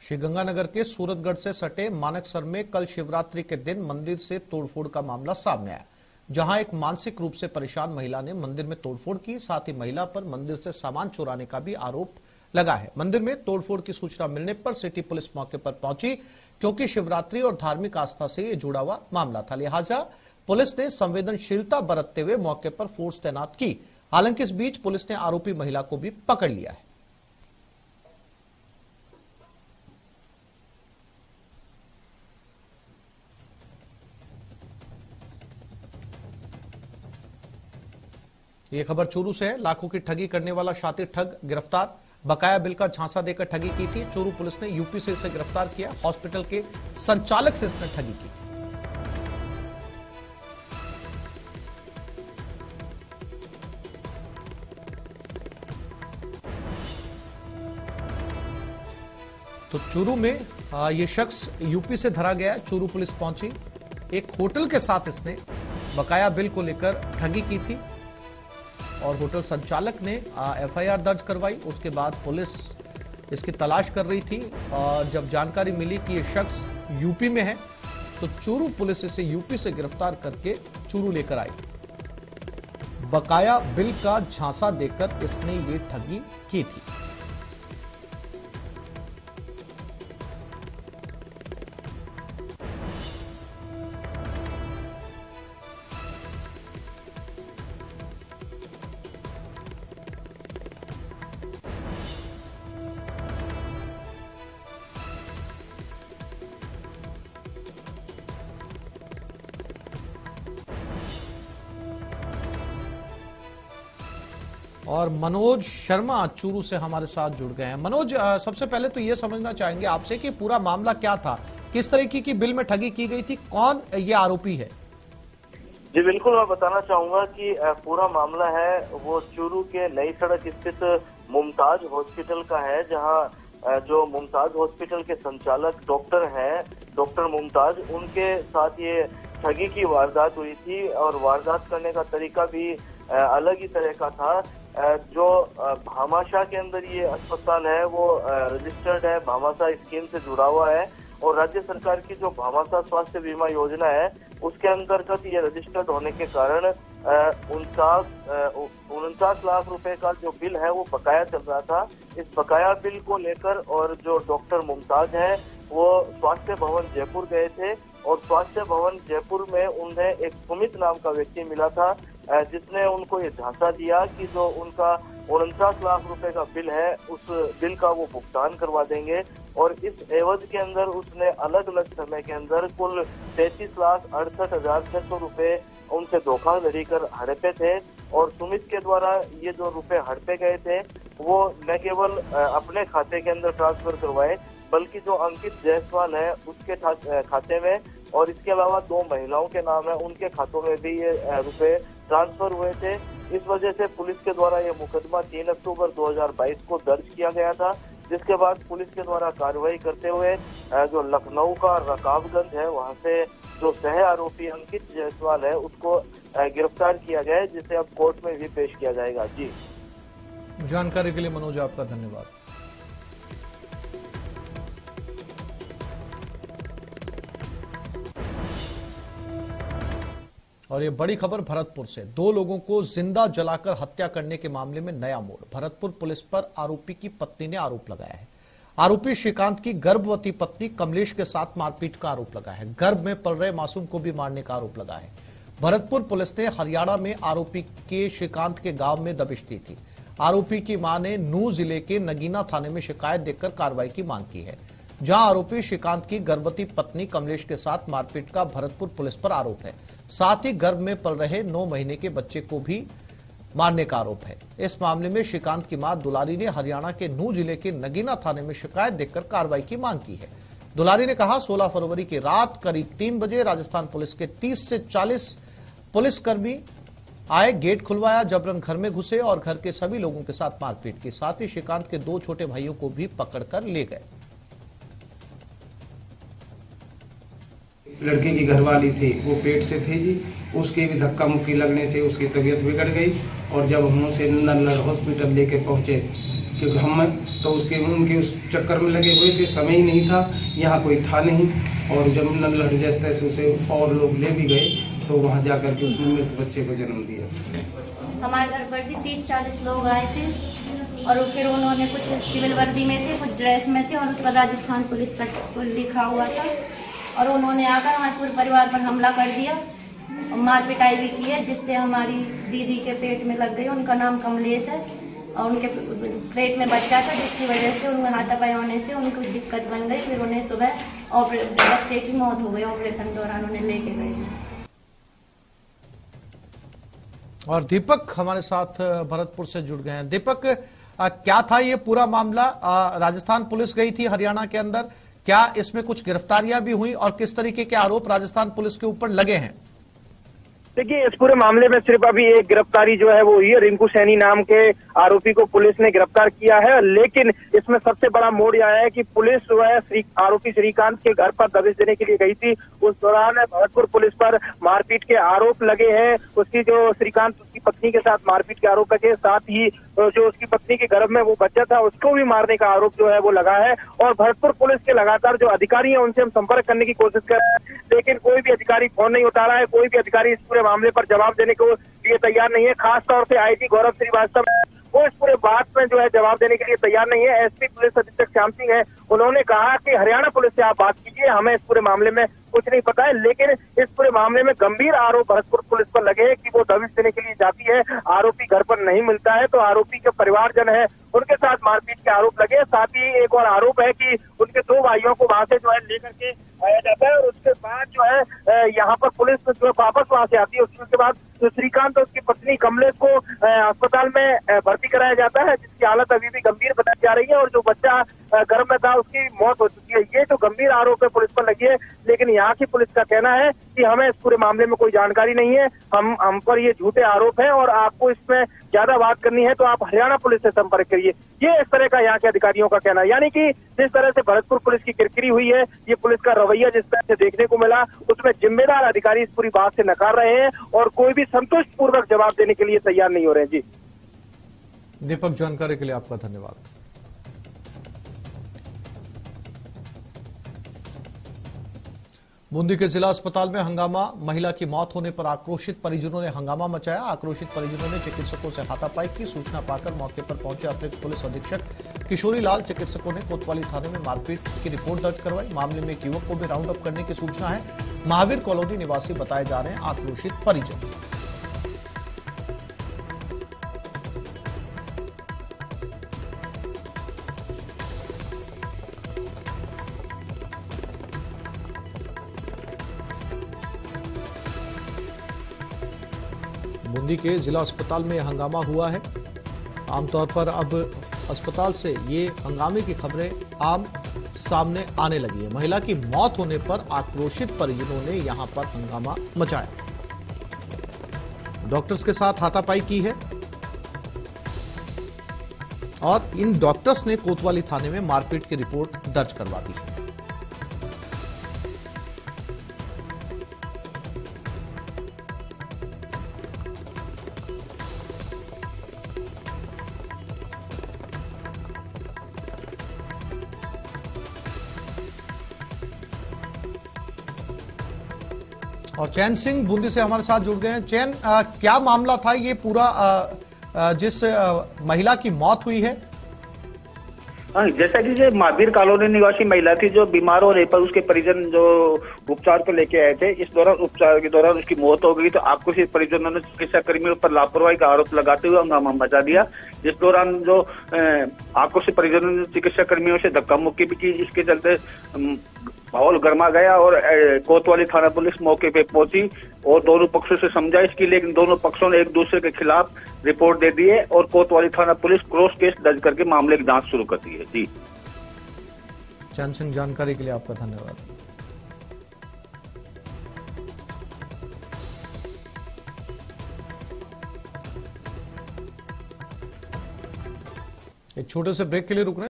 श्रीगंगानगर के सूरतगढ़ से सटे मानेकसर में कल शिवरात्रि के दिन मंदिर से तोड़फोड़ का मामला सामने आया, जहां एक मानसिक रूप से परेशान महिला ने मंदिर में तोड़फोड़ की। साथ ही महिला पर मंदिर से सामान चुराने का भी आरोप लगा है। मंदिर में तोड़फोड़ की सूचना मिलने पर सिटी पुलिस मौके पर पहुंची, क्योंकि शिवरात्रि और धार्मिक आस्था से ये जुड़ा हुआ मामला था। लिहाजा पुलिस ने संवेदनशीलता बरतते हुए मौके पर फोर्स तैनात की। हालांकि इस बीच पुलिस ने आरोपी महिला को भी पकड़ लिया है। ये खबर चूरू से है। लाखों की ठगी करने वाला शातिर ठग गिरफ्तार। बकाया बिल का झांसा देकर ठगी की थी। चूरू पुलिस ने यूपी से इसे गिरफ्तार किया। हॉस्पिटल के संचालक से इसने ठगी की थी। तो चूरू में ये शख्स यूपी से धरा गया। चूरू पुलिस पहुंची। एक होटल के साथ इसने बकाया बिल को लेकर ठगी की थी और होटल संचालक ने एफआईआर दर्ज करवाई। उसके बाद पुलिस इसकी तलाश कर रही थी और जब जानकारी मिली कि ये शख्स यूपी में है तो चूरू पुलिस इसे यूपी से गिरफ्तार करके चूरू लेकर आई। बकाया बिल का झांसा देकर इसने ये ठगी की थी। और मनोज शर्मा चूरू से हमारे साथ जुड़ गए हैं। मनोज, सबसे पहले तो ये समझना चाहेंगे आपसे कि पूरा मामला क्या था, किस तरीके की बिल में ठगी की गई थी, कौन ये आरोपी है? जी बिल्कुल, मैं बताना चाहूंगा कि पूरा मामला है वो चूरू के नई सड़क स्थित मुमताज हॉस्पिटल का है, जहां जो मुमताज हॉस्पिटल के संचालक डॉक्टर हैं, डॉक्टर मुमताज, उनके साथ ये ठगी की वारदात हुई थी। और वारदात करने का तरीका भी अलग ही तरह का था। जो भामाशाह के अंदर ये अस्पताल है वो रजिस्टर्ड है, भामाशाह स्कीम से जुड़ा हुआ है और राज्य सरकार की जो भामाशाह स्वास्थ्य बीमा योजना है उसके अंतर्गत ये रजिस्टर्ड होने के कारण 49 लाख रुपए का जो बिल है वो बकाया चल रहा था। इस बकाया बिल को लेकर और जो डॉक्टर मुमताज है वो स्वास्थ्य भवन जयपुर गए थे और स्वास्थ्य भवन जयपुर में उन्हें एक सुमित नाम का व्यक्ति मिला था, जिसने उनको ये झांसा दिया कि जो उनका 49 लाख रुपए का बिल है उस बिल का वो भुगतान करवा देंगे। और इस एवज के अंदर उसने अलग अलग समय के अंदर कुल 33,68,600 रुपए उनसे धोखाधड़ी कर हड़पे थे। और सुमित के द्वारा ये जो रुपए हड़पे गए थे वो न केवल अपने खाते के अंदर ट्रांसफर करवाए, बल्कि जो अंकित जायसवाल है उसके खाते में और इसके अलावा 2 महिलाओं के नाम है उनके खातों में भी ये रुपए ट्रांसफर हुए थे। इस वजह से पुलिस के द्वारा ये मुकदमा 3 अक्टूबर 2022 को दर्ज किया गया था, जिसके बाद पुलिस के द्वारा कार्रवाई करते हुए जो लखनऊ का रकाबगंज है वहां से जो सह आरोपी अंकित जायसवाल है उसको गिरफ्तार किया गया है, जिसे अब कोर्ट में भी पेश किया जाएगा। जी, जानकारी के लिए मनोज आपका धन्यवाद। और ये बड़ी खबर भरतपुर से। 2 लोगों को जिंदा जलाकर हत्या करने के मामले में नया मोड़। भरतपुर पुलिस पर आरोपी की पत्नी ने आरोप लगाया है। आरोपी श्रीकांत की गर्भवती पत्नी कमलेश के साथ मारपीट का आरोप लगा है। गर्भ में पल रहे मासूम को भी मारने का आरोप लगा है। भरतपुर पुलिस ने हरियाणा में आरोपी के श्रीकांत के गांव में दबिश दी थी। आरोपी की मां ने नूह जिले के नगीना थाने में शिकायत देकर कार्रवाई की मांग की है, जहां आरोपी श्रीकांत की गर्भवती पत्नी कमलेश के साथ मारपीट का भरतपुर पुलिस पर आरोप है। साथ ही गर्भ में पल रहे 9 महीने के बच्चे को भी मारने का आरोप है। इस मामले में श्रीकांत की मां दुलारी ने हरियाणा के नूह जिले के नगीना थाने में शिकायत देकर कार्रवाई की मांग की है। दुलारी ने कहा, 16 फरवरी की रात करीब 3 बजे राजस्थान पुलिस के 30 से 40 पुलिसकर्मी आए, गेट खुलवाया, जबरन घर में घुसे और घर के सभी लोगों के साथ मारपीट की। साथ ही श्रीकांत के 2 छोटे भाइयों को भी पकड़कर ले गए। लड़के की घरवाली थी वो पेट से थी जी, उसके भी धक्का मुक्की लगने से उसकी तबीयत बिगड़ गई। और जब हम उसे नल्लर हॉस्पिटल लेके पहुंचे, क्योंकि हम तो उनके उस चक्कर में लगे हुए थे, समय ही नहीं था, यहाँ कोई था नहीं। और जब लहर जैसे तैसे उसे और लोग ले भी गए तो वहाँ जाकर के उसने मृत बच्चे को जन्म दिया। हमारे घर पर जी 30-40 लोग आए थे और फिर उन्होंने कुछ सिविल वर्दी में थे, कुछ ड्रेस में थे और उस पर राजस्थान पुलिस का लिखा हुआ था और उन्होंने आकर हमारे पूरे परिवार पर हमला कर दिया और मार पिटाई भी की है, जिससे हमारी दीदी के पेट में लग गई। उनका नाम कमलेश है और उनके पेट में बच्चा था, जिसकी वजह से उनमें हाथापाई होने से उनको दिक्कत बन गई। फिर उन्हें सुबह बच्चे की मौत हो गई, ऑपरेशन दौरान उन्हें लेके गए। और दीपक हमारे साथ भरतपुर से जुड़ गए हैं। दीपक, क्या था ये पूरा मामला? राजस्थान पुलिस गई थी हरियाणा के अंदर, क्या इसमें कुछ गिरफ्तारियां भी हुई और किस तरीके के आरोप राजस्थान पुलिस के ऊपर लगे हैं? देखिए, इस पूरे मामले में सिर्फ अभी एक गिरफ्तारी जो है वो हुई है। रिंकू सैनी नाम के आरोपी को पुलिस ने गिरफ्तार किया है, लेकिन इसमें सबसे बड़ा मोड़ यह है कि पुलिस जो है आरोपी श्रीकांत के घर पर दबिश देने के लिए गई थी। उस दौरान भरतपुर पुलिस पर मारपीट के आरोप लगे हैं। उसकी जो श्रीकांत उसकी पत्नी के साथ मारपीट के आरोप लगे, साथ ही जो उसकी पत्नी के गर्भ में वो बच्चा था उसको भी मारने का आरोप जो है वो लगा है। और भरतपुर पुलिस के लगातार जो अधिकारी हैं उनसे हम संपर्क करने की कोशिश कर रहे हैं, लेकिन कोई भी अधिकारी फोन नहीं उठा रहा है। कोई भी अधिकारी इस पूरे मामले पर जवाब देने को लिए तैयार नहीं है। खास तौर से आईजी गौरव श्रीवास्तव वो इस पूरे बात में जो है जवाब देने के लिए तैयार नहीं है। एसपी पुलिस अधीक्षक श्याम सिंह है, उन्होंने कहा कि हरियाणा पुलिस से आप बात कीजिए, हमें इस पूरे मामले में कुछ नहीं पता है। लेकिन इस पूरे मामले में गंभीर आरोप भरतपुर पुलिस पर लगे हैं कि वो दबिश देने के लिए जाती है, आरोपी घर पर नहीं मिलता है, तो आरोपी के परिवारजन है उनके साथ मारपीट के आरोप लगे। साथ ही एक और आरोप है कि उनके 2 भाइयों को वहां से जो है लेकर के आया जाता है और उसके बाद जो है यहाँ पर पुलिस जो वापस वहां से आती है। उसके बाद श्रीकांत और उसकी पत्नी कमलेश को अस्पताल में भर्ती कराया जाता है, जिसकी हालत अभी भी गंभीर बताई जा रही है और जो बच्चा गर्भ में था उसकी मौत हो चुकी है। ये जो गंभीर आरोप है पुलिस पर लगी है, लेकिन यहाँ की पुलिस का कहना है कि हमें इस पूरे मामले में कोई जानकारी नहीं है, हम पर ये झूठे आरोप हैं और आपको इसमें ज्यादा बात करनी है तो आप हरियाणा पुलिस से संपर्क करिए। ये इस तरह का यहाँ के अधिकारियों का कहना है। यानी कि जिस तरह से भरतपुर पुलिस की किरकिरी हुई है, ये पुलिस का रवैया जिस तरह से देखने को मिला, उसमें जिम्मेदार अधिकारी इस पूरी बात से नकार रहे हैं और कोई भी संतुष्ट पूर्वक जवाब देने के लिए तैयार नहीं हो रहे हैं। जी दीपक, जानकारी के लिए आपका धन्यवाद। बूंदी के जिला अस्पताल में हंगामा, महिला की मौत होने पर आक्रोशित परिजनों ने हंगामा मचाया। आक्रोशित परिजनों ने चिकित्सकों से हाथापाई की। सूचना पाकर मौके पर पहुंचे अतिरिक्त पुलिस अधीक्षक किशोरी लाल चिकित्सकों ने कोतवाली थाने में मारपीट की रिपोर्ट दर्ज करवाई। मामले में एक युवक को भी राउंड अप करने की सूचना है। महावीर कॉलोनी निवासी बताए जा रहे हैं आक्रोशित परिजन। बूंदी के जिला अस्पताल में हंगामा हुआ है। आमतौर पर अब अस्पताल से ये हंगामे की खबरें आम सामने आने लगी है। महिला की मौत होने पर आक्रोशित परिजनों ने यहां पर हंगामा मचाया, डॉक्टर्स के साथ हाथापाई की है और इन डॉक्टर्स ने कोतवाली थाने में मारपीट की रिपोर्ट दर्ज करवा दी है। और चैन सिंह बूंदी से हमारे साथ जुड़ गए हैं। चैन, क्या मामला था ये पूरा जिस महिला की मौत हुई है? जैसा कि ये महावीर कॉलोनी निवासी महिला थी जो बीमार होने पर उसके परिजन जो उपचार को लेके आए थे, इस दौरान उपचार के दौरान उसकी मौत हो गई। तो आक्रोशित परिजनों ने चिकित्सा कर्मियों पर लापरवाही का आरोप लगाते हुए हंगामा मचा दिया। इस दौरान जो आक्रोशित परिजनों ने चिकित्सा कर्मियों से धक्का मुक्की भी की। इसके चलते माहौल गर्मा गया और कोतवाली थाना पुलिस मौके पे पहुंची और दोनों पक्षों से समझाइश की, लेकिन दोनों पक्षों ने एक दूसरे के खिलाफ रिपोर्ट दे दी है और कोतवाली थाना पुलिस क्रॉस केस दर्ज करके मामले की जांच शुरू कर दी है। जी चैन सिंह, जानकारी के लिए आपका धन्यवाद। एक छोटे से ब्रेक के लिए रुक रहे हैं।